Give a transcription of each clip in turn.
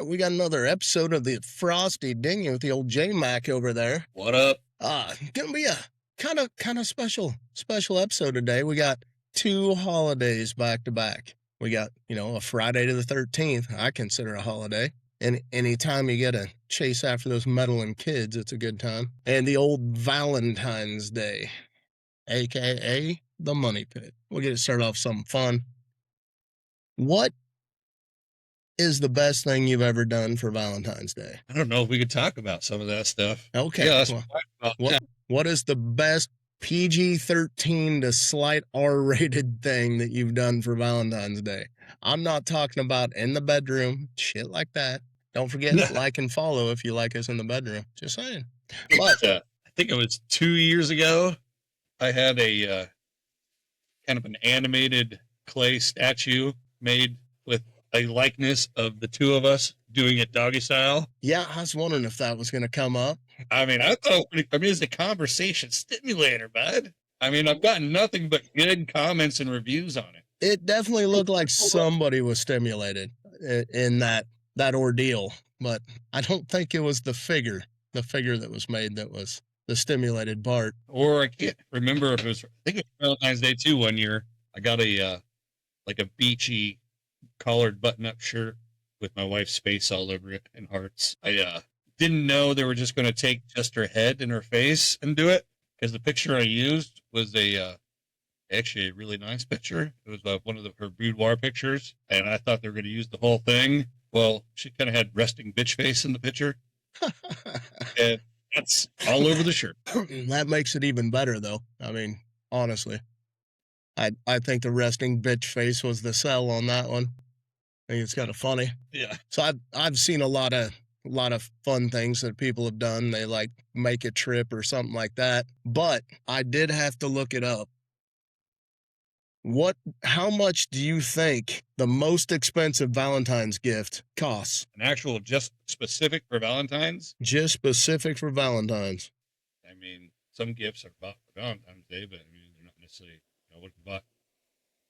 we got another episode of the Frosty Dinghy with the old J-Mac over there. What up? Gonna be a kind of special episode today. We got two holidays back to back. We got, a Friday to the 13th, I consider a holiday. And anytime you get to chase after those meddling kids, it's a good time. And the old Valentine's Day, aka the money pit. We'll get it started off with something fun. What is the best thing you've ever done for Valentine's Day? I don't know if we could talk about some of that stuff. Okay. Yeah, what is the best PG-13 to slight R-rated thing that you've done for Valentine's Day? I'm not talking about in the bedroom, shit like that. Don't forget to like and follow if you like us in the bedroom. Just saying. But I think it was 2 years ago. I had a kind of an animated clay statue made with a likeness of the two of us doing it doggy style. Yeah, I was wondering if that was going to come up. I mean, it's a conversation stimulator, bud. I mean, I've gotten nothing but good comments and reviews on it. It definitely looked like somebody was stimulated in that ordeal, but I don't think it was the figure that was made that was the stimulated part. Or I can't remember if it was, I think it was Valentine's Day too one year. I got a beachy collared button-up shirt with my wife's face all over it and hearts. I didn't know they were just going to take just her head and her face and do it, because the picture I used was actually a really nice picture. It was one of her boudoir pictures, and I thought they were going to use the whole thing. Well, she kind of had resting bitch face in the picture, and that's all over the shirt. That makes it even better, though. I mean, honestly, I think the resting bitch face was the sell on that one. I think it's kind of funny. Yeah. So I've seen a lot of fun things that people have done. They like make a trip or something like that. But I did have to look it up. How much do you think the most expensive Valentine's gift costs? An actual just specific for Valentine's? Just specific for Valentine's. I mean, some gifts are bought for Valentine's Day, but I mean, they're not necessarily, what if you bought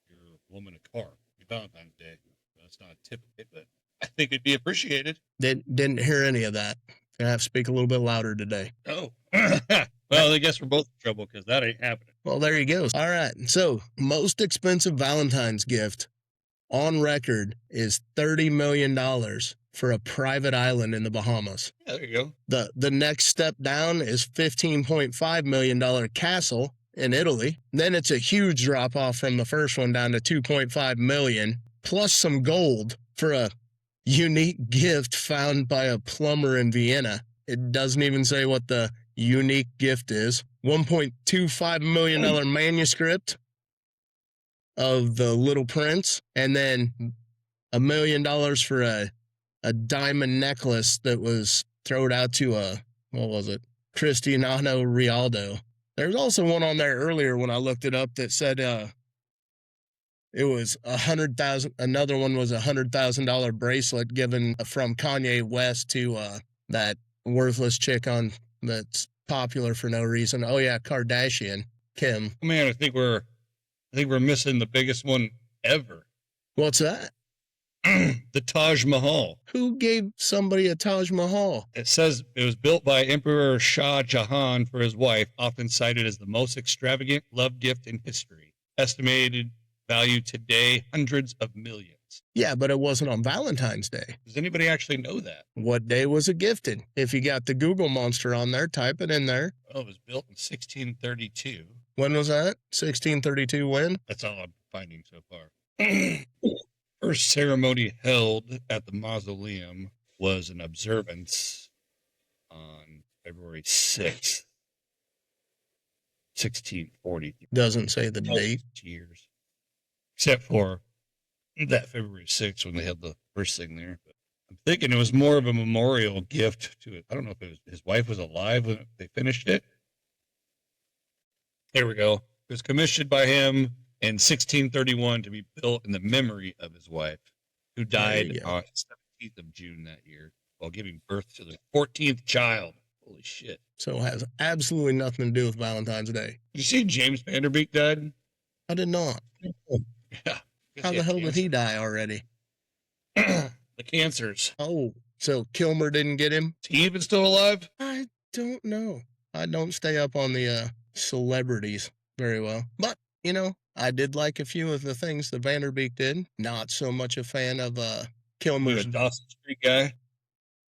your woman a car for Valentine's Day? That's not a tip, but I think it'd be appreciated. Didn't hear any of that. Gonna have to speak a little bit louder today. Oh. Well, I guess we're both in trouble because that ain't happening. Well, there you go. All right. So, most expensive Valentine's gift on record is $30 million for a private island in the Bahamas. Yeah, there you go. The next step down is $15.5 million castle in Italy. Then it's a huge drop off from the first one down to $2.5 million, plus some gold for a unique gift found by a plumber in Vienna. It doesn't even say what the unique gift is. $1.25 million manuscript of The Little Prince, and then $1 million for a diamond necklace that was thrown out to Cristiano Ronaldo. There's also one on there earlier when I looked it up that said it was $100,000. Another one was $100,000 bracelet given from Kanye West to that worthless chick that's popular for no reason. Oh yeah, Kardashian, Kim. Man, I think we're missing the biggest one ever. What's that? The Taj Mahal. Who gave somebody a Taj Mahal? It says it was built by Emperor Shah Jahan for his wife, often cited as the most extravagant love gift in history. Estimated value today, hundreds of millions. Yeah, but it wasn't on Valentine's Day. Does anybody actually know that? What day was it gifted? If you got the Google monster on there, type it in there. Oh, it was built in 1632. When was that? 1632 when? That's all I'm finding so far. First ceremony held at the mausoleum was an observance on February 6th, 1640. Doesn't say the date. Years. Except for that February 6th when they had the first thing there. But I'm thinking it was more of a memorial gift to it. I don't know if his wife was alive when they finished it. There we go. It was commissioned by him in 1631 to be built in the memory of his wife, who died on 17th of June that year while giving birth to their 14th child. Holy shit. So it has absolutely nothing to do with Valentine's Day. Did you see James Vanderbeek died? I did not. Yeah. How the hell did he die already? The cancers. Oh, So Kilmer didn't get him. Is he even still alive? I don't know. I don't stay up on the celebrities very well. But, you know, I did like a few of the things that Vanderbeek did. Not so much a fan of You Kilmer's. a Dawson Street guy?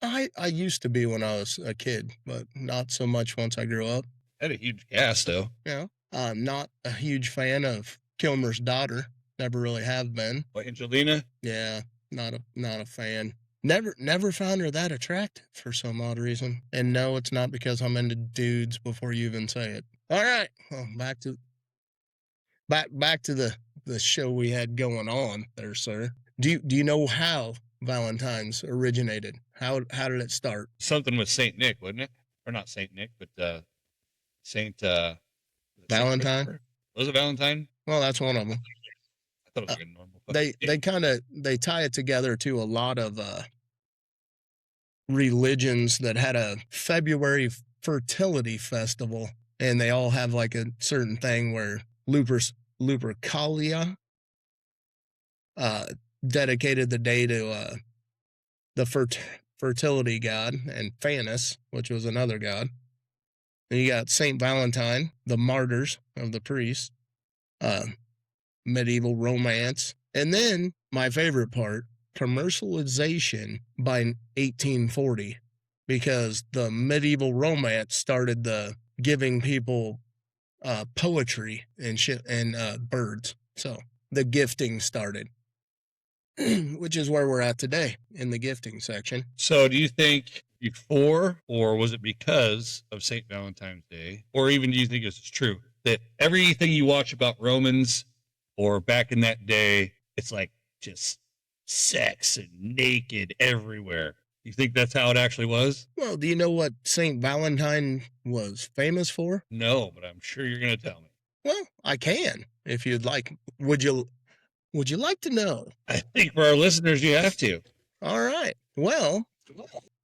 I used to be when I was a kid, but not so much once I grew up. Had a huge cast, though. Yeah. I'm not a huge fan of Kilmer's daughter. Never really have been. What, Angelina? Yeah, not a fan. Never found her that attractive for some odd reason. And no, it's not because I'm into dudes before you even say it. All right. Well, back to the show we had going on there, sir. Do you know how Valentine's originated? How did it start? Something with Saint Nick, wasn't it? Or not Saint Nick, but Saint Valentine? Saint was it Valentine? Well, that's one of them. I thought it was like a normal. They tie it together to a lot of religions that had a February fertility festival, and they all have like a certain thing where Lupercalia dedicated the day to the fertility god, and Phanis, which was another god. And you got Saint Valentine, the martyrs of the priests, medieval romance, and then my favorite part, commercialization by 1840, because the medieval romance started the giving people poetry and shit and birds. So the gifting started, which is where we're at today in the gifting section. So do you think before, or was it because of St. Valentine's Day, or even do you think this is true, that everything you watch about Romans or back in that day, it's like just sex and naked everywhere? You think that's how it actually was? Well, do you know what St. Valentine was famous for? No, but I'm sure you're going to tell me. Well, I can, if you'd like. Would you like to know? I think for our listeners, you have to. All right. Well,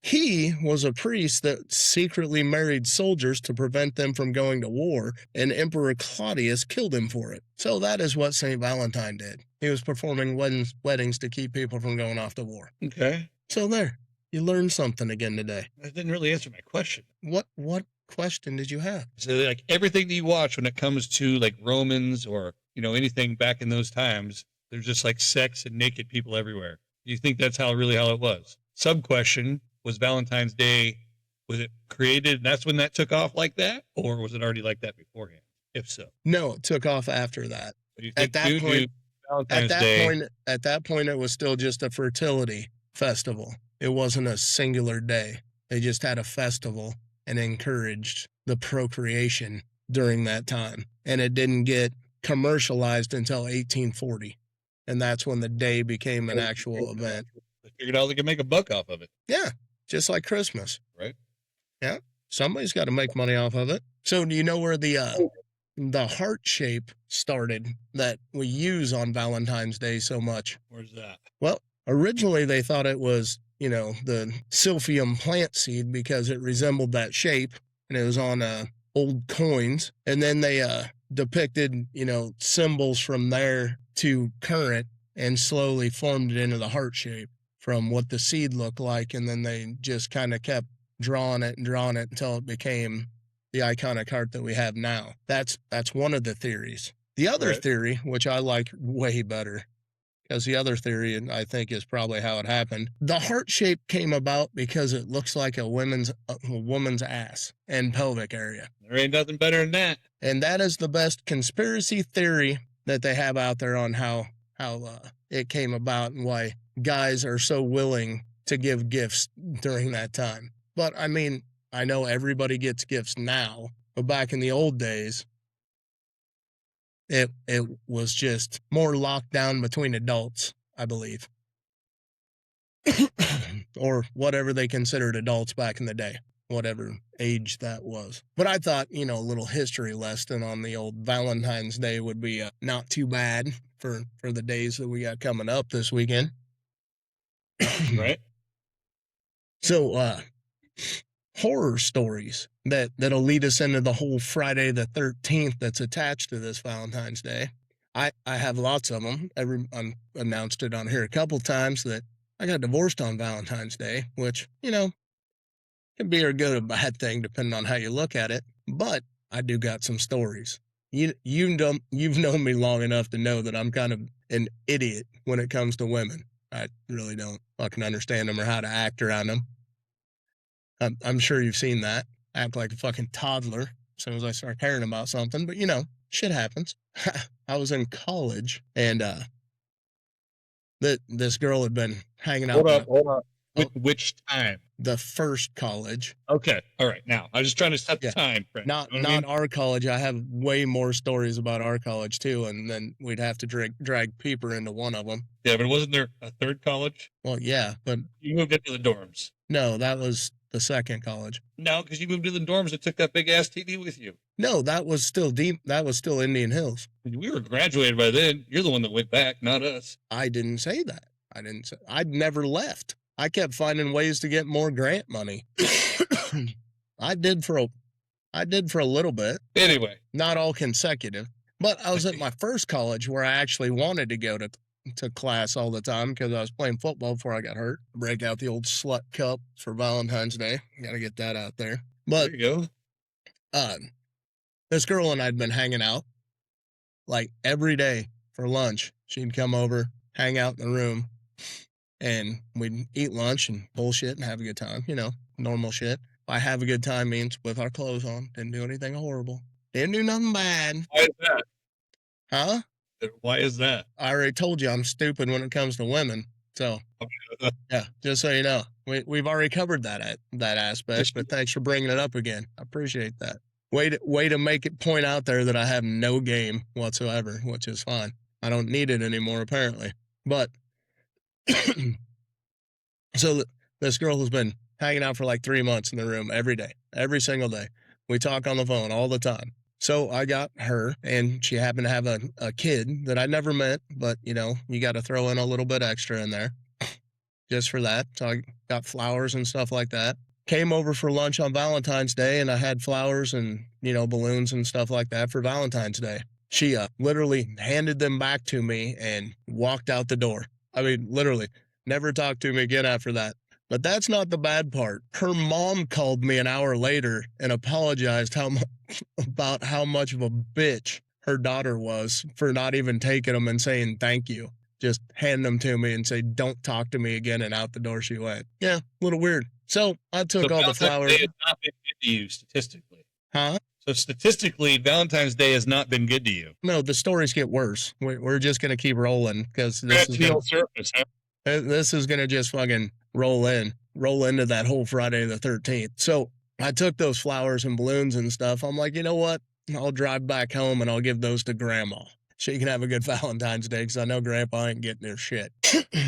he was a priest that secretly married soldiers to prevent them from going to war, and Emperor Claudius killed him for it. So that is what St. Valentine did. He was performing weddings to keep people from going off to war. Okay. So there, you learned something again today. That didn't really answer my question. What question did you have? So like everything that you watch when it comes to like Romans or, anything back in those times, there's just like sex and naked people everywhere. Do you think that's how it was? Sub question, was Valentine's Day, was it created and that's when that took off like that? Or was it already like that beforehand? If so. No, it took off after that. At that point, it was still just a fertility festival. It wasn't a singular day. They just had a festival and encouraged the procreation during that time. And it didn't get commercialized until 1840. And that's when the day became an actual event. They figured out they could make a buck off of it. Yeah, just like Christmas. Right. Yeah, somebody's got to make money off of it. So do you know where the heart shape started that we use on Valentine's Day so much? Where's that? Well, originally they thought it was, the silphium plant seed because it resembled that shape, and it was on old coins. And then they depicted, symbols from there to current and slowly formed it into the heart shape from what the seed looked like. And then they just kind of kept drawing it until it became the iconic heart that we have now. That's one of the theories. The other theory, which I like way better, because the other theory, I think, is probably how it happened. The heart shape came about because it looks like a woman's ass and pelvic area. There ain't nothing better than that. And that is the best conspiracy theory that they have out there on how it came about and why guys are so willing to give gifts during that time. But I mean, I know everybody gets gifts now, but back in the old days, it was just more locked down between adults, I believe. Or whatever they considered adults back in the day, whatever age that was. But I thought, a little history lesson on the old Valentine's Day would be not too bad for the days that we got coming up this weekend. Right. So, horror stories that'll lead us into the whole Friday the 13th that's attached to this Valentine's Day. I have lots of them. I've announced it on here a couple times that I got divorced on Valentine's Day, which, can be a good or bad thing depending on how you look at it. But I do got some stories. You've known me long enough to know that I'm kind of an idiot when it comes to women. I really don't fucking understand them or how to act around them. I'm sure you've seen that. Act like a fucking toddler as soon as I start caring about something. But shit happens. I was in college and this girl had been hanging out. Hold up. Which time? The first college. Okay. All right. Now, I was just trying to set the time. Friend. Not our college. I have way more stories about our college, too, and then we'd have to drag Peeper into one of them. Yeah, but wasn't there a third college? Well, yeah, but... You moved into the dorms. No, that was the second college. No, because you moved to the dorms and took that big-ass TV with you. No, that was still Indian Hills. We were graduated by then. You're the one that went back, not us. I didn't say that. I'd never left. I kept finding ways to get more grant money. I did for a little bit. Anyway. Not all consecutive. But I was at my first college where I actually wanted to go to class all the time because I was playing football before I got hurt. Break out the old slut cup for Valentine's Day. Got to get that out there. But there you go. This girl and I'd been hanging out like every day for lunch. She'd come over, hang out in the room, and we'd eat lunch and bullshit and have a good time. Normal shit. I have a good time means with our clothes on. Didn't do anything horrible. Didn't do nothing bad. Why is that? Huh? Why is that? I already told you I'm stupid when it comes to women. So, yeah, just so you know. We've already covered that aspect, but thanks for bringing it up again. I appreciate that. Way to make it point out there that I have no game whatsoever, which is fine. I don't need it anymore, apparently. But, so this girl has been hanging out for like 3 months in the room every day, every single day. We talk on the phone all the time. So I got her, and she happened to have a kid that I never met, but, you got to throw in a little bit extra in there just for that. So I got flowers and stuff like that. Came over for lunch on Valentine's Day, and I had flowers and, balloons and stuff like that for Valentine's Day. She literally handed them back to me and walked out the door. I mean, literally, never talked to me again after that. But that's not the bad part. Her mom called me an hour later and apologized about how much of a bitch her daughter was for not even taking them and saying thank you. Just hand them to me and say, don't talk to me again, and out the door she went. Yeah, a little weird. So I took all the flowers. Day has not been good to you statistically. Huh? So statistically, Valentine's Day has not been good to you. No, the stories get worse. We're just going to keep rolling because this is going to just fucking roll into that whole Friday the 13th. So I took those flowers and balloons and stuff. I'm like, you know what? I'll drive back home and I'll give those to Grandma. She can have a good Valentine's Day because I know Grandpa ain't getting her shit.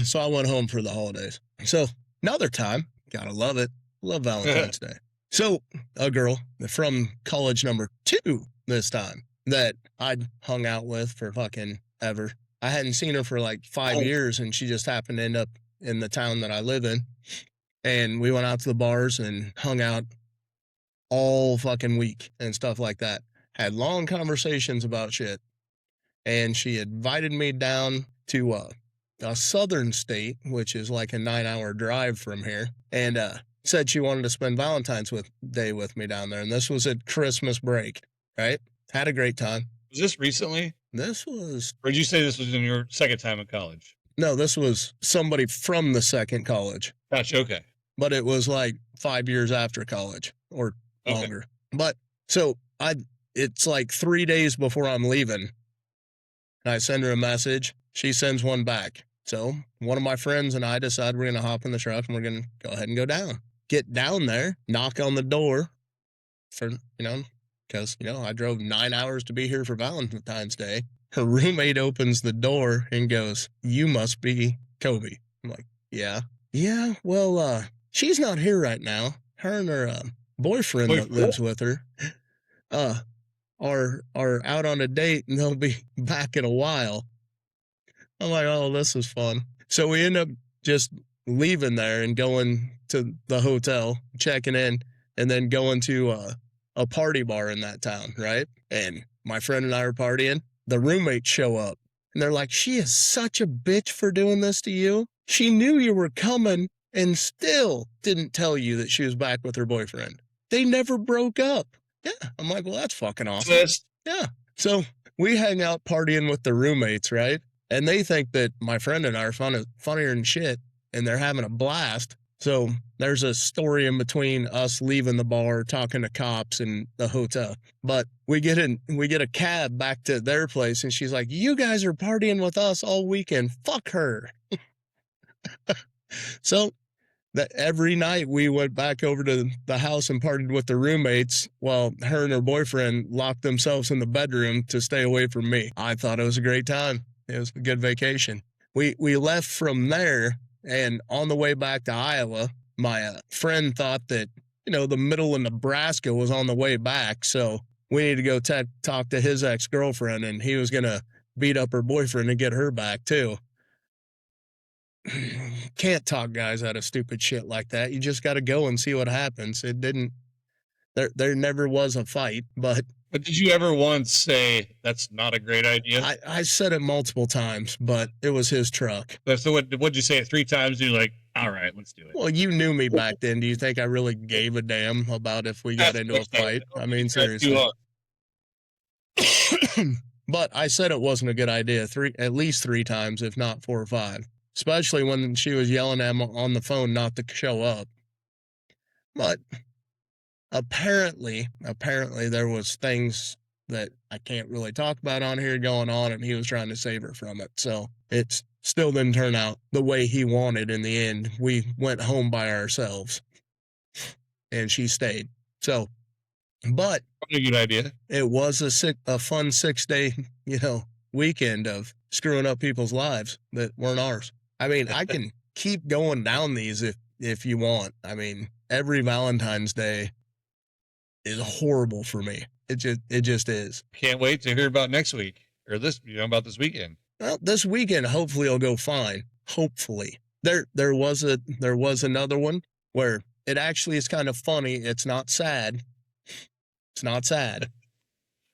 So I went home for the holidays. So another time, gotta love it. Love Valentine's Day. So a girl from college number 2 this time that I'd hung out with for fucking ever. I hadn't seen her for like 5 years, and she just happened to end up in the town that I live in. And we went out to the bars and hung out all fucking week and stuff like that. Had long conversations about shit. And she invited me down to a southern state, which is like a 9-hour drive from here, and said she wanted to spend Valentine's Day with me down there. And this was at Christmas break, right? Had a great time. Was this recently? This was... Or did you say this was in your second time in college? No, this was somebody from the second college. Gotcha, okay. But it was like 5 years after college or longer. Okay. But so it's like 3 days before I'm leaving. And I send her a message. She sends one back. So one of my friends and I decide we're going to hop in the truck and we're going to go ahead and go down. Get down there, knock on the door for, because, I drove 9 hours to be here for Valentine's Day. Her roommate opens the door and goes, "You must be Kobe." I'm like, yeah. Yeah, well, she's not here right now. Her and her boyfriend that lives with her are out on a date, and they'll be back in a while. I'm like, oh, this is fun. So we end up just leaving there and going to the hotel, checking in, and then going to a party bar in that town, right? And my friend and I are partying. The roommates show up, and they're like, "She is such a bitch for doing this to you." She knew you were coming and still didn't tell you that she was back with her boyfriend. They never broke up. Yeah. I'm like, well, that's fucking awesome. Twist. Yeah. So we hang out partying with the roommates, right? And they think that my friend and I are funnier than shit, and they're having a blast. So there's a story in between us leaving the bar, talking to cops in the hotel. But we get a cab back to their place, and she's like, "You guys are partying with us all weekend. Fuck her." So that every night we went back over to the house and partied with the roommates while her and her boyfriend locked themselves in the bedroom to stay away from me. I thought it was a great time. It was a good vacation. We left from there, and on the way back to Iowa, my friend thought that, the middle of Nebraska was on the way back. So we need to go talk to his ex-girlfriend, and he was going to beat up her boyfriend and get her back too. Can't talk guys out of stupid shit like that. You just got to go and see what happens. It didn't. There never was a fight, but did you ever once say that's not a great idea? I said it multiple times, but it was his truck. So what'd you say it 3 times? And you're like, all right, let's do it. Well, you knew me back then. Do you think I really gave a damn about if we got into a fight? I mean, seriously. But I said it wasn't a good idea at least 3 times, if not 4 or 5. Especially when she was yelling at him on the phone not to show up. But apparently there was things that I can't really talk about on here going on, and he was trying to save her from it. So it still didn't turn out the way he wanted in the end. We went home by ourselves, and she stayed. So, but a good idea. It was a fun 6-day, weekend of screwing up people's lives that weren't ours. I mean, I can keep going down these if you want. I mean, every Valentine's Day is horrible for me. It just is. Can't wait to hear about next week or about this weekend. Well, this weekend hopefully it'll go fine. Hopefully. There was another one where it actually is kind of funny. It's not sad. It's not sad.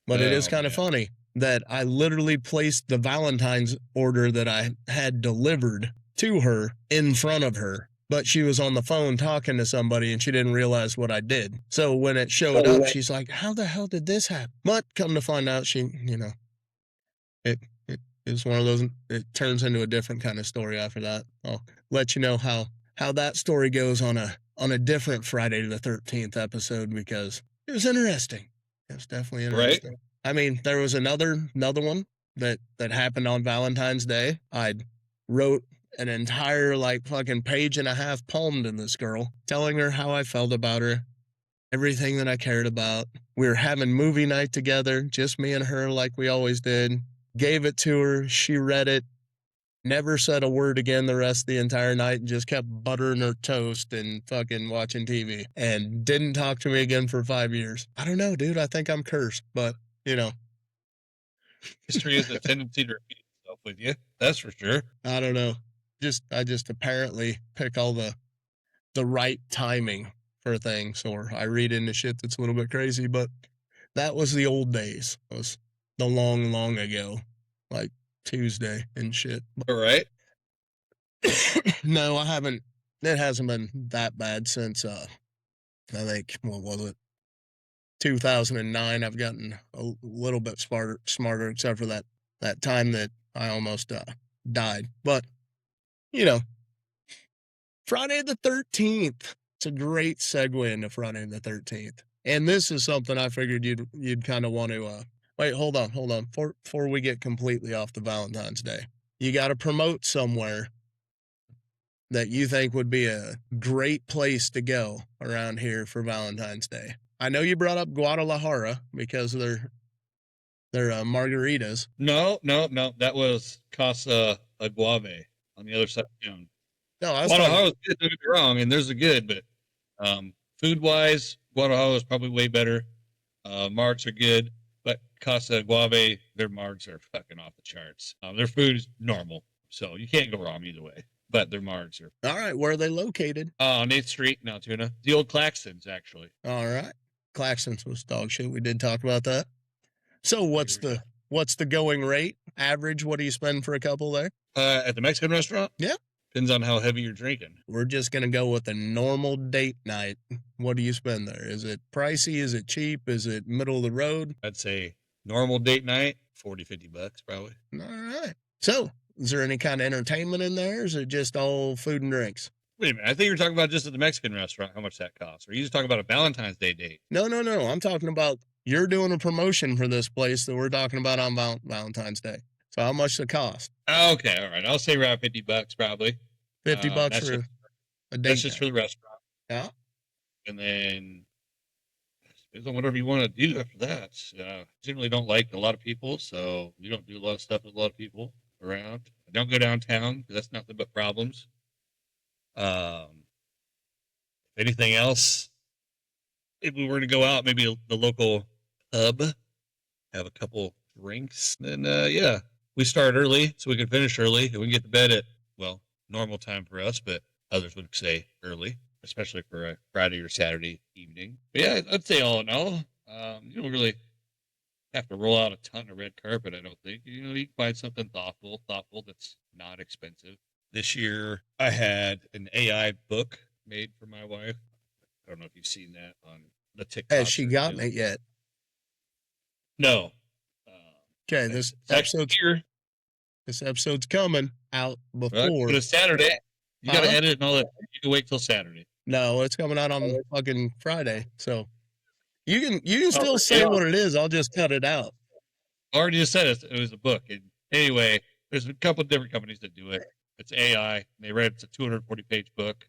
But it is kind of funny that I literally placed the Valentine's order that I had delivered to her in front of her, but she was on the phone talking to somebody and she didn't realize what I did. So when it showed up, she's like, how the hell did this happen? But come to find out, she, it is one of those, it turns into a different kind of story after that. I'll let you know how that story goes on a different Friday the 13th episode, because it was interesting. It was definitely interesting. Right? I mean, there was another one that happened on Valentine's Day. I wrote an entire fucking 1.5 pages poem to this girl, telling her how I felt about her, everything that I cared about. We were having movie night together, just me and her like we always did. Gave it to her. She read it. Never said a word again the rest of the entire night, and just kept buttering her toast and fucking watching TV, and didn't talk to me again for 5 years. I don't know, dude. I think I'm cursed, but history has a tendency to repeat itself with you. That's for sure. I don't know. I just apparently pick all the right timing for things, or I read into shit that's a little bit crazy, but that was the old days. It was the long, long ago, like Tuesday and shit. All right. No, I haven't. It hasn't been that bad since, I think, what was it? 2009. I've gotten a little bit smarter, except for that time that I almost died. But, Friday the 13th. It's a great segue into Friday the 13th. And this is something I figured you'd kind of want to, wait, hold on. Before we get completely off the Valentine's Day, you got to promote somewhere that you think would be a great place to go around here for Valentine's Day. I know you brought up Guadalajara because of their margaritas. No. That was Casa Aguave on the other side of town. No, I was Guadalajara's good, don't get me wrong, and there's a good, but food-wise, Guadalajara is probably way better. Margs are good, but Casa Aguave, their margs are fucking off the charts. Their food is normal, so you can't go wrong either way. But their margs are. All right, where are they located? On 8th Street in Altoona. The old Claxton's, actually. All right. Claxton's was dog shit. We did talk about that. So what's the going rate? Average, what do you spend for a couple there? At the Mexican restaurant? Yeah. Depends on how heavy you're drinking. We're just going to go with a normal date night. What do you spend there? Is it pricey? Is it cheap? Is it middle of the road? I'd say normal date night, $40-$50 probably. All right. So, is there any kind of entertainment in there? Or is it just all food and drinks? Wait a minute. I think you're talking about just at the Mexican restaurant, how much that costs. Or you just talking about a Valentine's Day date? No. I'm talking about you're doing a promotion for this place that we're talking about on Valentine's Day. So how much does it cost? Okay, all right. I'll say around $50 probably. $50 for a date. That's just for the restaurant. Yeah. And then depends on whatever you want to do after that. Generally don't like a lot of people, so we don't do a lot of stuff with a lot of people around. I don't go downtown because that's nothing but problems. Anything else? If we were to go out, maybe the local pub, have a couple drinks, then yeah, we start early so we can finish early and we can get to bed at, well, normal time for us, but others would say early, especially for a Friday or Saturday evening. But yeah, I'd say all in all, you don't really have to roll out a ton of red carpet, I don't think. You know, you can find something thoughtful that's not expensive. This year, I had an AI book made for my wife. I don't know if you've seen that on the TikTok. Has she gotten it yet? No. Okay, this episode's coming out before. Right, but it's Saturday. You got to edit and all that. You can wait till Saturday. No, it's coming out on fucking Friday. So you can still say what it is. I'll just cut it out. I already just said it was a book. And anyway, there's a couple of different companies that do it. It's AI. They read it's a 240-page book.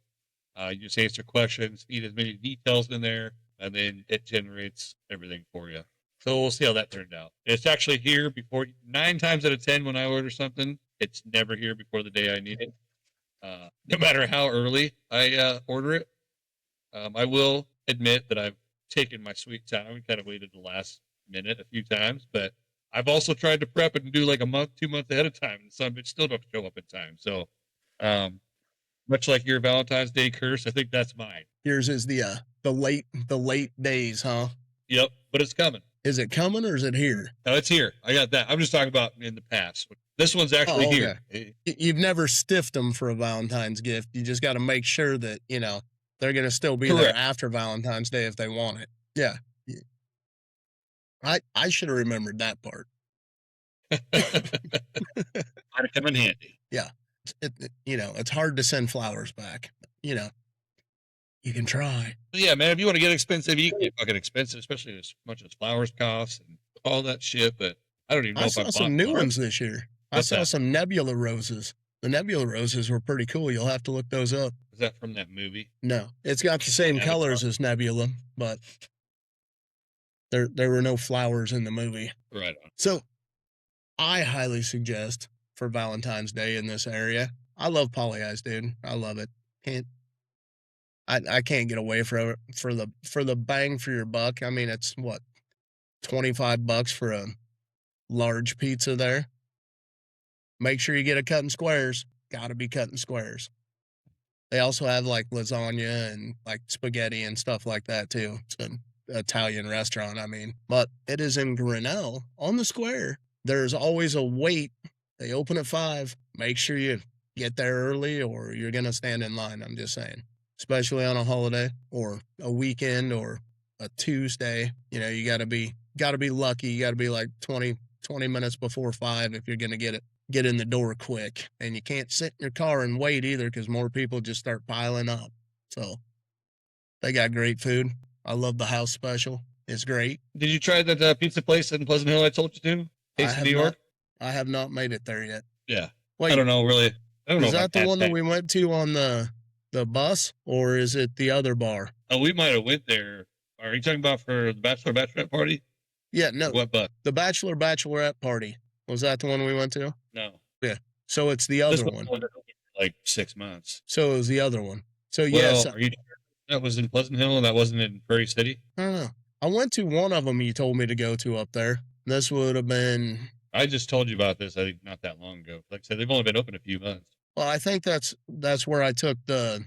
You just answer questions, feed as many details in there, and then it generates everything for you. So we'll see how that turned out. It's actually here before 9 times out of 10 when I order something, it's never here before the day I need it. No matter how early I order it. I will admit that I've taken my sweet time and kind of waited the last minute a few times, but I've also tried to prep it and do like a month, 2 months ahead of time, and some it still don't show up in time. So, much like your Valentine's Day curse, I think that's mine. Yours is the late days, huh? Yep, but it's coming. Is it coming or is it here? No, it's here. I got that. I'm just talking about in the past. This one's actually here. You've never stiffed them for a Valentine's gift. You just got to make sure that, you know, they're going to still be there after Valentine's Day if they want it. Yeah. I should have remembered that part. Might have come in handy. Yeah. You know, it's hard to send flowers back. You know, you can try. Yeah, man, if you want to get expensive, you can get fucking expensive, especially as much as flowers cost and all that shit. But I don't even know if I saw some new ones this year. I saw some nebula roses. The nebula roses were pretty cool. You'll have to look those up. Is that from that movie? No, it's got the same colors as Nebula, but there were no flowers in the movie. Right on. So I highly suggest for Valentine's Day in this area. I love poly eyes, dude. I love it. I can't get away from it for the bang for your buck. I mean, it's what, $25 for a large pizza there. Make sure you get it cut in squares. Got to be cut in squares. They also have like lasagna and like spaghetti and stuff like that too. It's an Italian restaurant, I mean. But it is in Grinnell on the square. There's always a wait. They open at 5. Make sure you get there early or you're going to stand in line, I'm just saying. Especially on a holiday or a weekend or a Tuesday. You know, you got to be lucky. You got to be like 20 minutes before 5 if you're going to get in the door quick. And you can't sit in your car and wait either because more people just start piling up. So they got great food. I love the house special. It's great. Did you try that pizza place in Pleasant Hill I told you to? Taste of New York? I have not made it there yet. Yeah. Wait, I don't know, really. I don't know. Is that the one that we went to on the bus, or is it the other bar? Oh, we might have went there. Are you talking about for the bachelorette party? Yeah, no. What bus? The bachelorette party. Was that the one we went to? No. Yeah. So it's the other one. Like 6 months. So it was the other one. So yes. Are you sure that was in Pleasant Hill and that wasn't in Prairie City? I don't know. I went to one of them you told me to go to up there. This would have been... I just told you about this, I think, not that long ago. Like I said, they've only been open a few months. Well, I think that's where I took the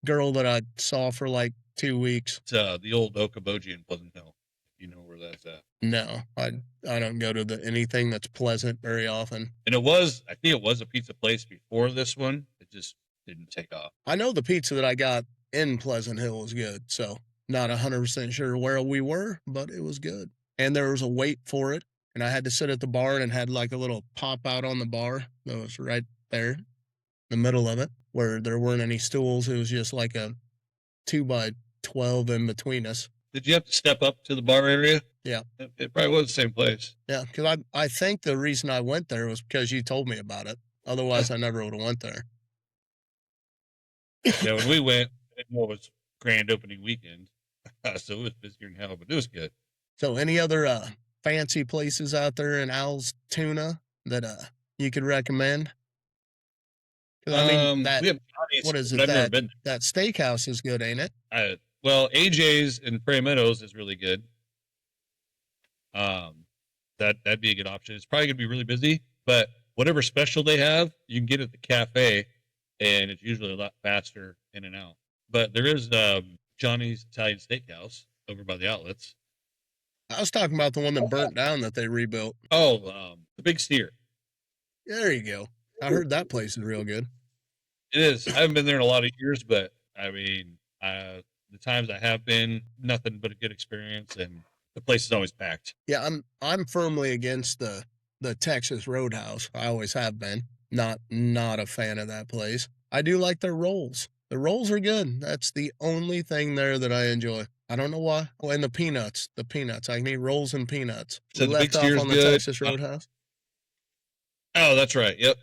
girl that I saw for like 2 weeks. It's the old Okoboji in Pleasant Hill. You know where that's at. No, I don't go to anything that's Pleasant very often. And I think it was a pizza place before this one. It just didn't take off. I know the pizza that I got in Pleasant Hill was good, so not 100% sure where we were, but it was good. And there was a wait for it, and I had to sit at the bar and had like a little pop out on the bar that was right there, in the middle of it, where there weren't any stools. It was just like a 2x12 in between us. Did you have to step up to the bar area? Yeah. It probably was the same place. Yeah, because I think the reason I went there was because you told me about it. Otherwise, I never would have went there. Yeah, when we went, it was grand opening weekend, so it was busier than hell, but it was good. So, any other fancy places out there in Altoona that you could recommend? Because I mean, we have Johnny's, what is but it? I've never been That steakhouse is good, ain't it? Well, AJ's in Prairie Meadows is really good. That'd be a good option. It's probably gonna be really busy, but whatever special they have, you can get at the cafe, and it's usually a lot faster in and out. But there is Johnny's Italian Steakhouse over by the outlets. I was talking about the one that burnt down that they rebuilt. Oh, the Big Steer. There you go. I heard that place is real good. It is. I haven't been there in a lot of years, but I mean, the times I have been, nothing but a good experience, and the place is always packed. Yeah, I'm firmly against the Texas Roadhouse. I always have been. Not a fan of that place. I do like their rolls. The rolls are good. That's the only thing there that I enjoy. I don't know why. Oh, and the peanuts. I can eat rolls and peanuts. So the left Big off Steer's on the good. Texas Roadhouse. Oh, that's right. Yep.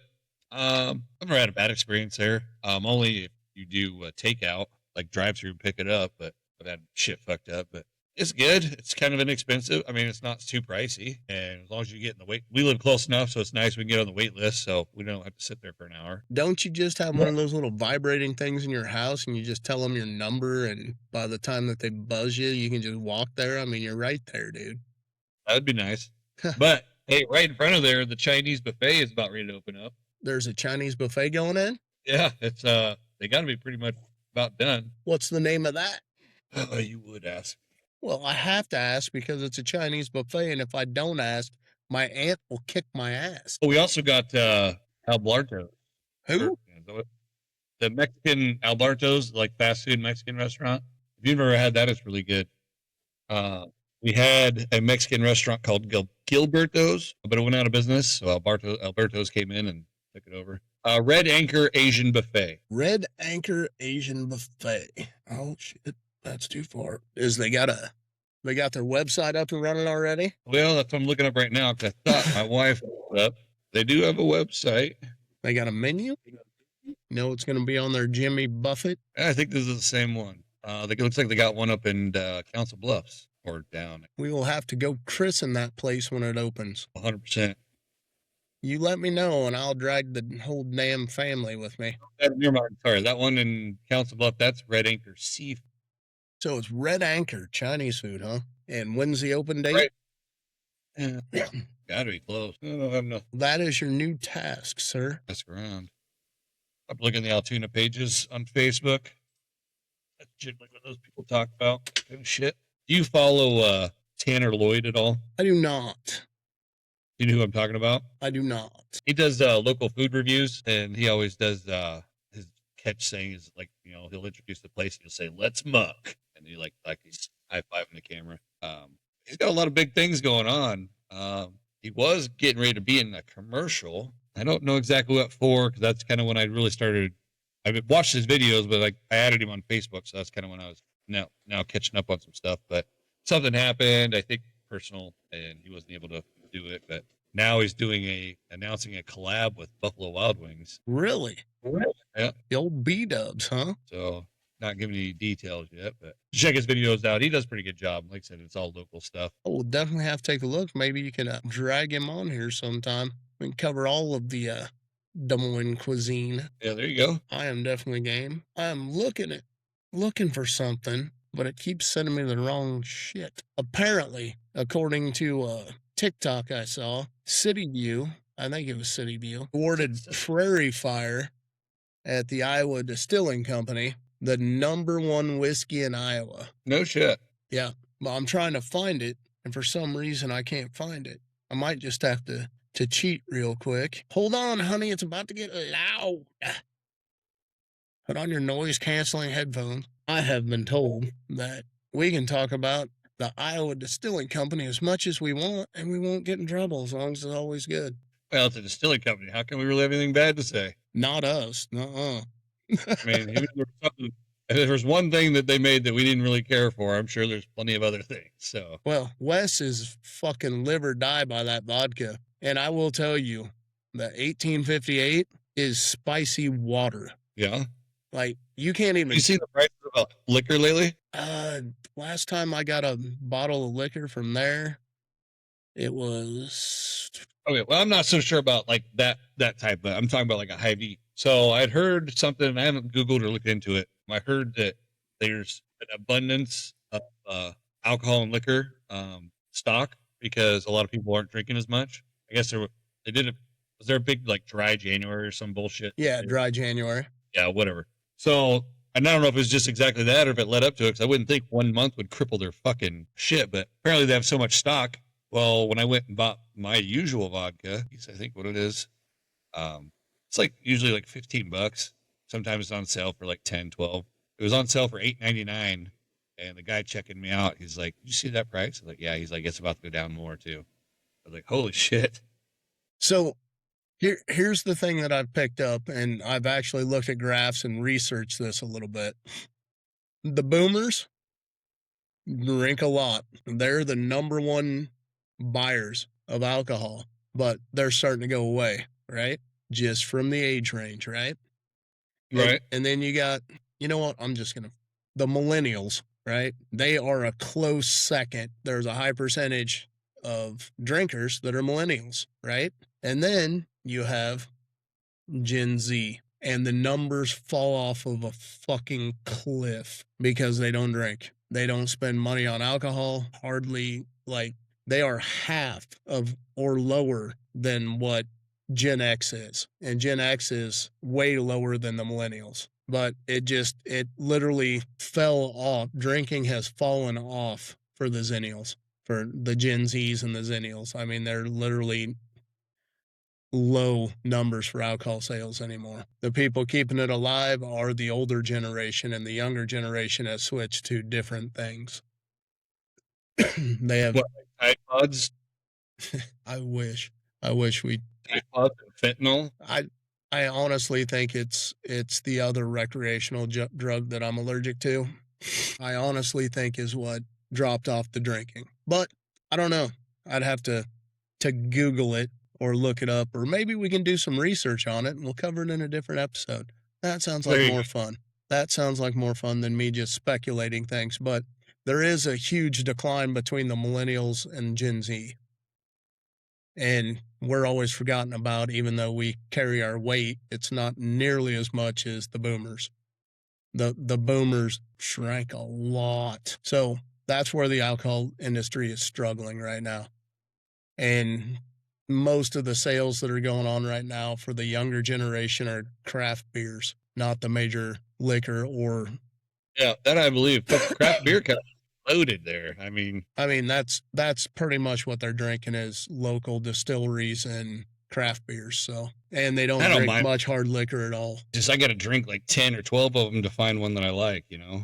I've never had a bad experience there. Only if you do takeout, like drive through and pick it up, but I've had shit fucked up. But it's good. It's kind of inexpensive. I mean, it's not too pricey, and as long as you get in the wait, we live close enough, so it's nice we can get on the wait list, so we don't have to sit there for an hour. Don't you just have one of those little vibrating things in your house, and you just tell them your number, and by the time that they buzz you, you can just walk there? I mean, you're right there, dude. That'd be nice. But hey, right in front of there, the Chinese buffet is about ready to open up. There's a Chinese buffet going in? Yeah, it's they got to be pretty much about done. What's the name of that? Oh, you would ask. Well, I have to ask because it's a Chinese buffet, and if I don't ask, my aunt will kick my ass. Oh, we also got Alberto. Who? The Mexican Alberto's, like fast food Mexican restaurant. If you've never had that, it's really good. We had a Mexican restaurant called Gilberto's, but it went out of business. So Alberto's came in and took it over. Red Anchor Asian Buffet. Red Anchor Asian Buffet. Oh shit, that's too far. They got their website up and running already? Well, that's what I'm looking up right now because I thought my wife looked up. They do have a website. They got a menu? No, it's going to be on their Jimmy Buffett. I think this is the same one. It looks like they got one up in Council Bluffs or down. We will have to go christen that place when it opens. 100%. You let me know, and I'll drag the whole damn family with me. Never mind. Sorry, that one in Council Bluff, that's Red Anchor Seafood. So it's Red Anchor Chinese food, huh? And when's the open date? Right. Gotta be close. I don't have nothing. That is your new task, sir. Ask around. I'm looking at the Altoona pages on Facebook. That's generally what those people talk about. Kind of shit. Do you follow Tanner Lloyd at all? I do not. You know who I'm talking about? I do not. He does local food reviews, and he always does his catch saying is like, he'll introduce the place and he'll say, "Let's muck," and he like he's high fiving the camera. He's got a lot of big things going on. He was getting ready to be in a commercial. I don't know exactly what for, because that's kind of when I really started. I've watched his videos, but like I added him on Facebook, so that's kind of when I was now catching up on some stuff. But something happened, I think personal, and he wasn't able to do it. But now he's announcing a collab with Buffalo Wild Wings. Really? Yeah. The old B-dubs, huh? So not giving any details yet, but check his videos out. He does a pretty good job. Like I said, it's all local stuff. Oh, we'll definitely have to take a look. Maybe you can drag him on here sometime. We can cover all of the Des Moines cuisine. Yeah, there you go. I am definitely game. I am looking for something, but it keeps sending me the wrong shit. Apparently, according to TikTok I saw, City View, I think it was City View, awarded Prairie Fire at the Iowa Distilling Company the #1 whiskey in Iowa. No shit. Yeah. Well, I'm trying to find it, and for some reason I can't find it. I might just have to cheat real quick. Hold on, honey, it's about to get loud. Put on your noise-canceling headphones. I have been told that we can talk about the Iowa Distilling Company as much as we want, and we won't get in trouble as long as it's always good. Well, it's a distilling company. How can we really have anything bad to say? Not us. I mean, even if there's one thing that they made that we didn't really care for, I'm sure there's plenty of other things. So, well, Wes is fucking live or die by that vodka. And I will tell you that 1858 is spicy water. yeah. Like, you can't even... You see the price of liquor lately? Last time I got a bottle of liquor from there, it was... Okay, well, I'm not so sure about like that type, but I'm talking about like a Hy-Vee. So I'd heard something, I haven't Googled or looked into it. I heard that there's an abundance of alcohol and liquor stock because a lot of people aren't drinking as much. I guess was there a big like dry January or some bullshit? Yeah, dry January. Yeah, whatever. So, and I don't know if it's just exactly that or if it led up to it, because I wouldn't think 1 month would cripple their fucking shit, but apparently they have so much stock. Well, when I went and bought my usual vodka, I think what it is, it's like usually like $15. Sometimes it's on sale for like 10, 12. It was on sale for $8.99, and the guy checking me out, he's like, "Did you see that price?" I'm like, "Yeah." He's like, "It's about to go down more too." I was like, "Holy shit!" So here's the thing that I've picked up, and I've actually looked at graphs and researched this a little bit. The boomers drink a lot. They're the number one buyers of alcohol, but they're starting to go away, right? Just from the age range, right? Right. And then you got, you know what? The millennials, right? They are a close second. There's a high percentage of drinkers that are millennials, right? And then you have Gen Z, and the numbers fall off of a fucking cliff because they don't drink. They don't spend money on alcohol, hardly. Like, they are half of or lower than what Gen X is. And Gen X is way lower than the millennials. But it literally fell off. Drinking has fallen off for the Zennials, for the Gen Zs and the Zennials. I mean, they're literally low numbers for alcohol sales anymore. The people keeping it alive are the older generation, and the younger generation has switched to different things. They have Tide Pods. I wish we Tide Pods and fentanyl. I honestly think it's the other recreational drug that I'm allergic to. I honestly think is what dropped off the drinking. But I don't know. I'd have to Google it or look it up, or maybe we can do some research on it and we'll cover it in a different episode. That sounds like more fun. That sounds like more fun than me just speculating things. But there is a huge decline between the millennials and Gen Z. And we're always forgotten about, even though we carry our weight. It's not nearly as much as the boomers. The boomers shrank a lot. So that's where the alcohol industry is struggling right now. And most of the sales that are going on right now for the younger generation are craft beers, not the major liquor or... Yeah, that I believe. Craft beer kind of loaded there. I mean, that's pretty much what they're drinking is local distilleries and craft beers. So, and they don't drink much hard liquor at all. Just I got to drink like 10 or 12 of them to find one that I like, you know.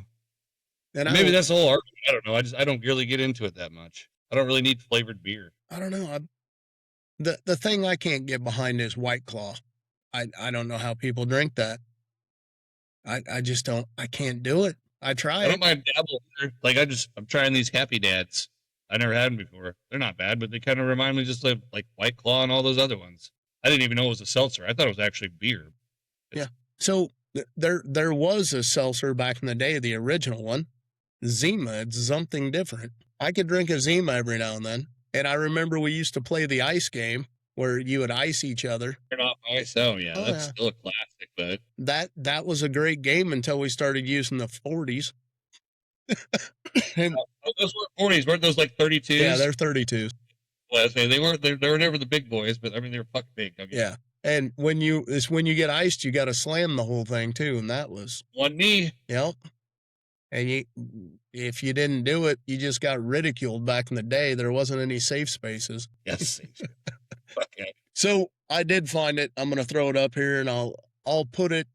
And maybe that's the whole argument. I don't know. I don't really get into it that much. I don't really need flavored beer. I don't know. The thing I can't get behind is White Claw. I don't know how people drink that. I just don't. I can't do it. I try. I don't mind dabble. Like I'm trying these Happy Dads. I never had them before. They're not bad, but they kind of remind me just of like White Claw and all those other ones. I didn't even know it was a seltzer. I thought it was actually beer. Yeah. So there was a seltzer back in the day, the original one, Zima. It's something different. I could drink a Zima every now and then. And I remember we used to play the ice game where you would ice each other. Turn off ice. Oh yeah, that's still a classic. But that was a great game until we started using the 40s. Those were 40s, weren't those like 32s? Yeah, they're 32s. Well, they weren't. They were never the big boys, but I mean they were fucking big. Yeah, and when you get iced, you got to slam the whole thing too, and that was one knee. Yep. And if you didn't do it, you just got ridiculed back in the day. There wasn't any safe spaces. Yes. Okay. So I did find it. I'm gonna throw it up here, and I'll put it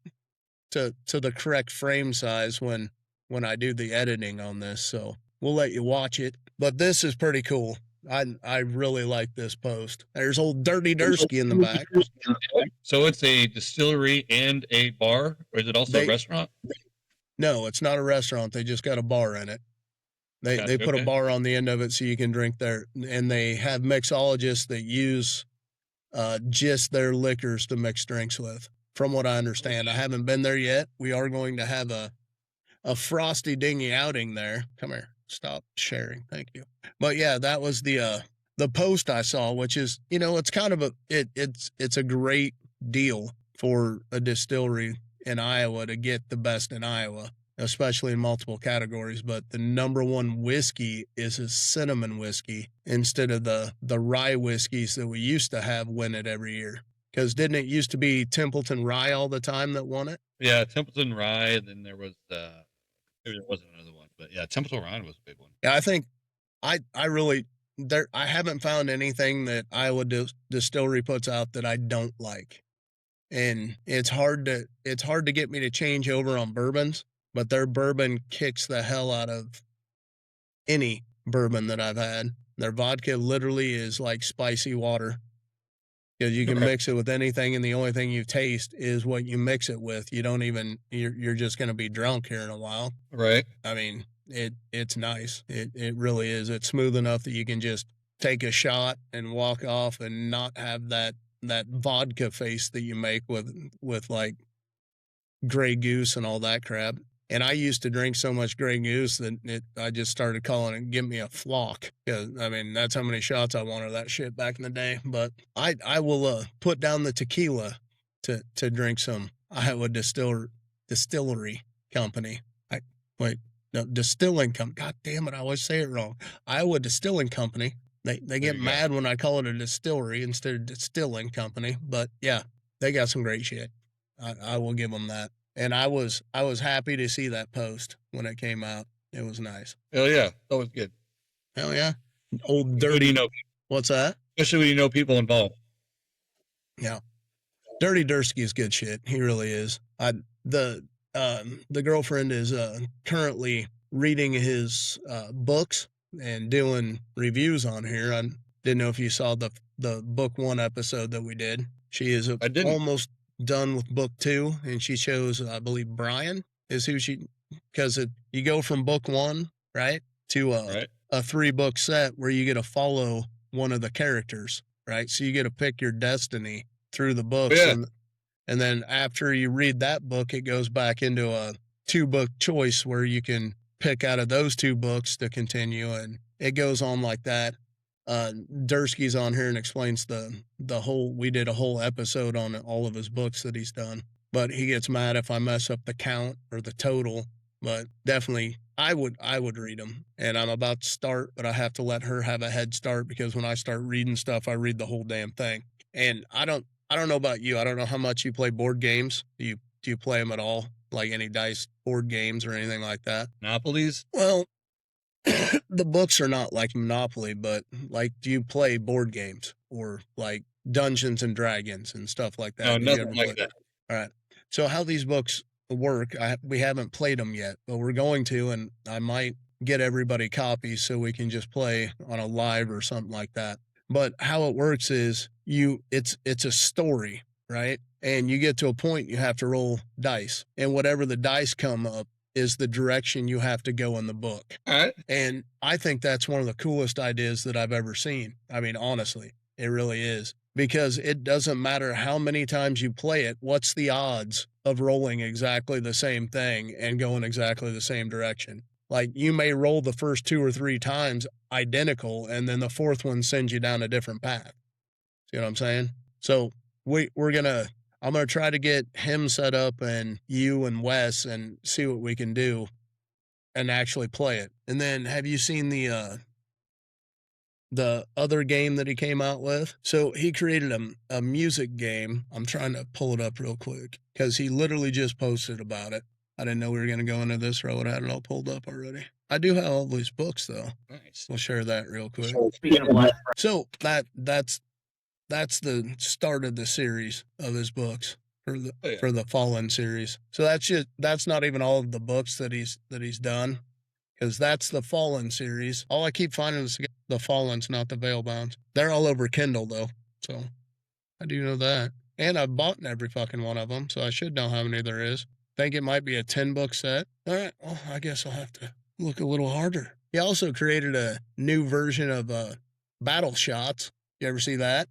to the correct frame size when I do the editing on this. So we'll let you watch it. But this is pretty cool. I really like this post. There's old Dirty Dursky in the back. So it's a distillery and a bar, or is it also a restaurant? No, it's not a restaurant. They just got a bar in it. They put a bar on the end of it so you can drink there, and they have mixologists that use just their liquors to mix drinks with. From what I understand, I haven't been there yet. We are going to have a frosty dingy outing there. Come here, stop sharing, thank you. But yeah, that was the post I saw, which is, you know, it's kind of it's a great deal for a distillery in Iowa to get the best in Iowa, especially in multiple categories. But the number one whiskey is a cinnamon whiskey instead of the rye whiskeys that we used to have win it every year. Because didn't it used to be Templeton Rye all the time that won it? Yeah, Templeton Rye. And then there was there wasn't another one, but yeah, Templeton Rye was a big one. Yeah, I think I haven't found anything that Iowa Distillery puts out that I don't like, and it's hard to get me to change over on bourbons. But their bourbon kicks the hell out of any bourbon that I've had. Their vodka literally is like spicy water. Because you can mix it with anything, and the only thing you taste is what you mix it with. You don't even, you're just going to be drunk here in a while. Right. I mean, it's nice. It really is. It's smooth enough that you can just take a shot and walk off and not have that vodka face that you make with like Grey Goose and all that crap. And I used to drink so much Grey Goose that I just started calling it "Give me a flock." Because I mean, that's how many shots I wanted of that shit back in the day. But I will put down the tequila to drink some Iowa Distillery Company. Distilling Company. God damn it, I always say it wrong. Iowa Distilling Company. They get mad when I call it a distillery instead of distilling company. But yeah, they got some great shit. I will give them that. And I was happy to see that post when it came out. It was nice. Hell yeah, that was good. Hell yeah, old Dirty. What's that? Especially when you know people involved. Yeah, Dirty Dursky is good shit. He really is. The girlfriend is currently reading his books and doing reviews on here. I didn't know if you saw the book 1 episode that we did. She is almost done with book 2, and she chose, I believe, Brian is who because you go from book 1, right, to a 3-book set where you get to follow one of the characters, right? So you get to pick your destiny through the books. Yeah. And then after you read that book, it goes back into a 2-book choice where you can pick out of those 2 books to continue. And it goes on like that. Dursky's on here and explains the whole, we did a whole episode on all of his books that he's done, but he gets mad if I mess up the count or the total. But definitely I would read them, and I'm about to start, but I have to let her have a head start, because when I start reading stuff, I read the whole damn thing. And I don't know about you. I don't know how much you play board games. Do you play them at all? Like any dice board games or anything like that? Monopolies? Well, the books are not like Monopoly, but like, do you play board games or like Dungeons and Dragons and stuff like that? No, nothing like that. All right. So how these books work, we haven't played them yet, but we're going to, and I might get everybody copies so we can just play on a live or something like that. But how it works is it's a story, right? And you get to a point, you have to roll dice, and whatever the dice come up is the direction you have to go in the book. All right. And I think that's one of the coolest ideas that I've ever seen. I mean, honestly, it really is. Because it doesn't matter how many times you play it, what's the odds of rolling exactly the same thing and going exactly the same direction? Like, you may roll the first 2 or 3 times identical, and then the 4th one sends you down a different path. See what I'm saying? So I'm going to try to get him set up, and you and Wes, and see what we can do and actually play it. And then, have you seen the other game that he came out with? So he created a music game. I'm trying to pull it up real quick because he literally just posted about it. I didn't know we were going to go into this road. I had it all pulled up already. I do have all these books though. Nice. We'll share that real quick. Speaking of Black Friday, So that's the start of the series of his books for the Fallen series. So that's not even all of the books that he's done, because that's the Fallen series. All I keep finding is the Fallen's, not the Veilbounds. They're all over Kindle though, so I do know that. And I've bought every fucking one of them, so I should know how many there is. Think it might be a 10-book set. All right, well, I guess I'll have to look a little harder. He also created a new version of Battle Shots. You ever see that?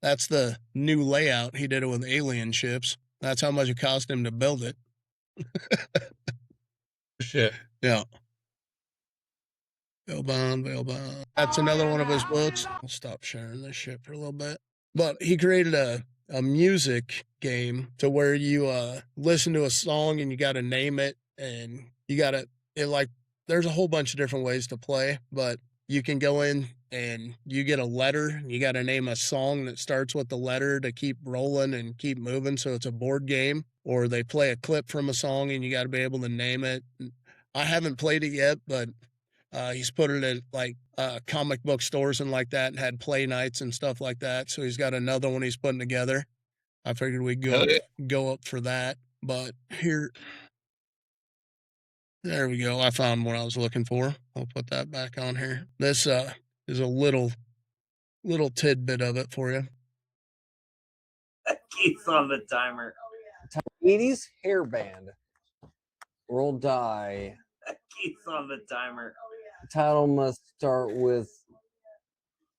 That's the new layout. He did it with alien ships. That's how much it cost him to build it. Shit. Yeah. Veilbound. That's another one of his books. I'll stop sharing this shit for a little bit. But he created a music game to where you listen to a song and you got to name it, and you got to, there's a whole bunch of different ways to play, but you can go in and you get a letter. You got to name a song that starts with the letter to keep rolling and keep moving. So it's a board game, or they play a clip from a song and you got to be able to name it. I haven't played it yet, but he's put it at like comic book stores and like that, and had play nights and stuff like that. So he's got another one he's putting together. I figured we'd go up for that. But there we go. I found what I was looking for. I'll put that back on here. This is a little tidbit of it for you. Keith's on the timer. 80s hairband. Roll die. Keith's on the timer. The title must start with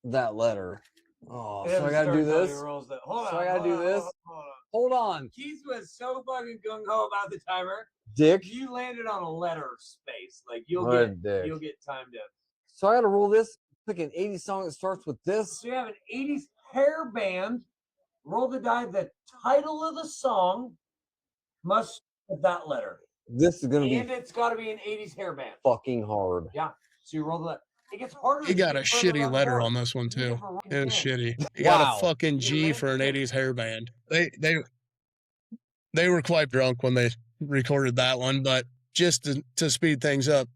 that letter. Oh, so I gotta do this. I gotta do this. Hold on. Keith was so fucking gung ho about the timer. Dick. You landed on a letter space. Like you'll get time to. So I gotta roll this. Pick an 80s song that starts with this. So you have an 80s hair band. Roll the die. The title of the song must have that letter. This is gonna be. And it's got to be an 80s hair band. Fucking hard. Yeah. So you roll the. It gets harder. He got a shitty letter on this one too. It was shitty. He got a fucking G for an 80s hairband. They were quite drunk when they recorded that one, but just to speed things up,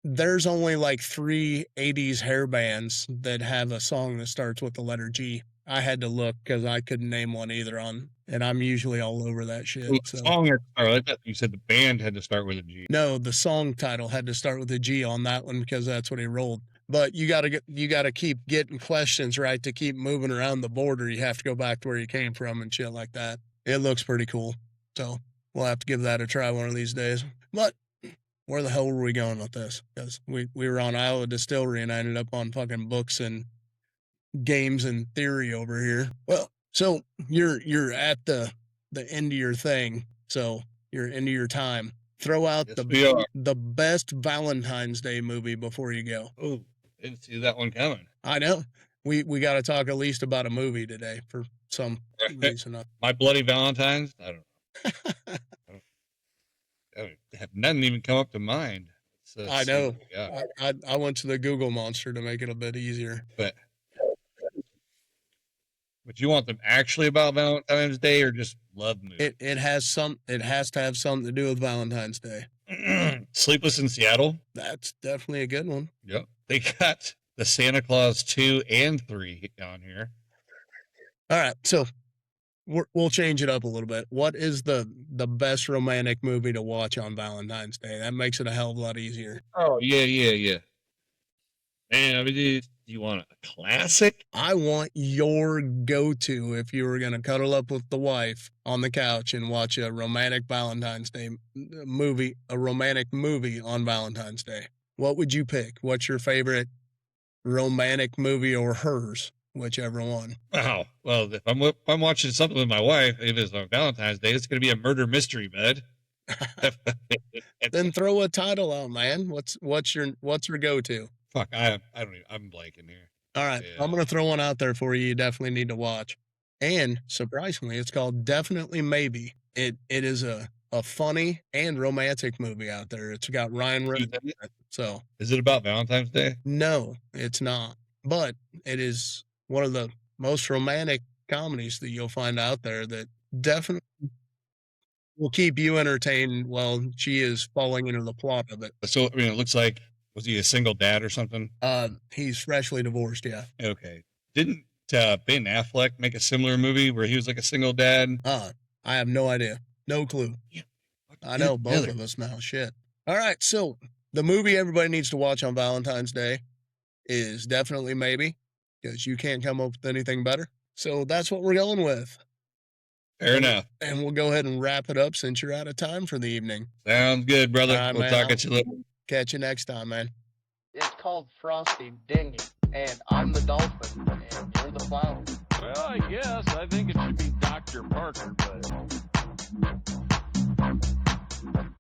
there's only like 3 80s hair bands that have a song that starts with the letter G. I had to look because I couldn't name one either and I'm usually all over that shit. So. Song, I thought you said the band had to start with a G. No, the song title had to start with a G on that one because that's what he rolled. But you gotta keep getting questions right to keep moving around the board, or you have to go back to where you came from and shit like that. It looks pretty cool. So we'll have to give that a try one of these days. But where the hell were we going with this? Because we were on Iowa Distillery and I ended up on fucking books and games and theory over here. Well, so you're at the end of your thing. So you're into your time. Throw out the best Valentine's Day movie before you go. Oh, didn't see that one coming. I know. We got to talk at least about a movie today for some reason. My Bloody Valentine's? I don't know. Nothing even come up to mind. I know. Yeah. I went to the Google monster to make it a bit easier. But you want them actually about Valentine's Day or just love movies? It has to have something to do with Valentine's Day. Sleepless in Seattle? That's definitely a good one. Yep. They got the Santa Claus 2 and 3 on here. All right. So we'll change it up a little bit. What is the best romantic movie to watch on Valentine's Day? That makes it a hell of a lot easier. Oh, yeah. Man, I mean, do you want a classic? I want your go-to if you were going to cuddle up with the wife on the couch and watch a romantic Valentine's Day movie, a romantic movie on Valentine's Day. What would you pick? What's your favorite romantic movie, or hers, whichever one? Wow. Well, if I'm watching something with my wife, if it's on Valentine's Day, it's going to be a murder mystery, bud. Then throw a title out, man. What's your go-to? Fuck, I don't even, I'm blanking here. All right, yeah. I'm going to throw one out there for you. You definitely need to watch. And surprisingly, it's called Definitely Maybe. It is a funny and romantic movie out there. It's got Ryan Reynolds. So, is it about Valentine's Day? No, it's not. But it is one of the most romantic comedies that you'll find out there that definitely will keep you entertained while she is falling into the plot of it. So, I mean, it looks like, was he a single dad or something? He's freshly divorced, yeah. Okay. Didn't Ben Affleck make a similar movie where he was like a single dad? I have no idea. No clue. Yeah. I know both of us now. Shit. All right, so the movie everybody needs to watch on Valentine's Day is definitely Maybe, because you can't come up with anything better. So that's what we're going with. Fair enough. And we'll go ahead and wrap it up since you're out of time for the evening. Sounds good, brother. All right, We'll man, talk at you later. Catch you next time, man. It's called Frosty Dinghy, and I'm the dolphin, and you're the flower. Well, I guess I think it should be Dr. Parker, but